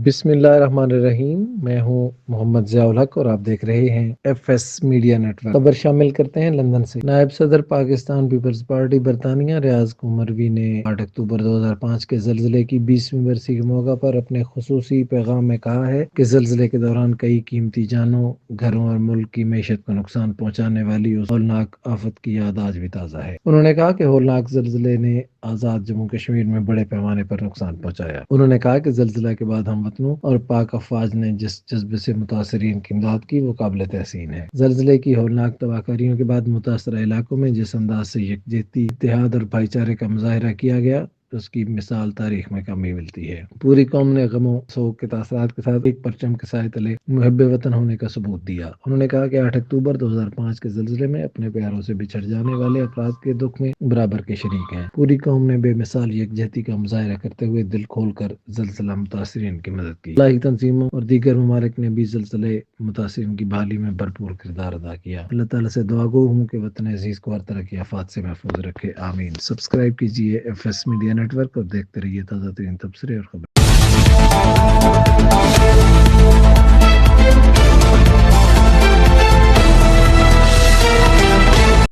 بسم اللہ الرحمن الرحیم۔ میں ہوں محمد ضیاء الحق اور آپ دیکھ رہے ہیں ایف ایس میڈیا نیٹورک۔ خبر شامل کرتے ہیں لندن سے۔ نائب صدر پاکستان پیپلز پارٹی برطانیہ ریاض قمروی نے 8 اکتوبر 2005 کے زلزلے کی 20ویں برسی کے موقع پر اپنے خصوصی پیغام میں کہا ہے کہ زلزلے کے دوران کئی قیمتی جانوں، گھروں اور ملک کی معیشت کو نقصان پہنچانے والی اس ہولناک آفت کی یاد آج بھی تازہ ہے۔ انہوں نے کہا کہ ہولناک زلزلے نے آزاد جموں کشمیر میں بڑے پیمانے پر نقصان پہنچایا۔ انہوں نے کہا کہ زلزلہ کے بعد ہم وطنوں اور پاک افواج نے جس جذبے سے متاثرین کی امداد کی وہ قابل تحسین ہے۔ زلزلے کی ہولناک تباہ کاریوں کے بعد متاثرہ علاقوں میں جس انداز سے یکجہتی، اتحاد اور بھائی چارے کا مظاہرہ کیا گیا، اس کی مثال تاریخ میں کم ہی ملتی ہے۔ پوری قوم نے غم و سوگ کے تاثرات کے ساتھ ایک پرچم کے سائے تلے محب وطن ہونے کا ثبوت دیا۔ انہوں نے کہا کہ 8 اکتوبر 2005 کے زلزلے میں اپنے پیاروں سے بچھڑ جانے والے افراد کے دکھ میں برابر کے شریک ہیں۔ پوری قوم نے بے مثال یکجہتی کا مظاہرہ کرتے ہوئے دل کھول کر زلزلہ متاثرین کی مدد کی۔ فلاحی تنظیموں اور دیگر ممالک نے بھی زلزلے متاثرین کی بحالی میں بھرپور کردار ادا کیا۔ اللہ تعالیٰ سے دعا گو ہوں کہ وطن عزیز کو ہر طرح کی آفات سے محفوظ رکھے، آمین۔ سبسکرائب کیجیے ایف ایس میڈیا نیٹورک اور دیکھتے رہیے تازہ ترین تبصرے اور خبریں۔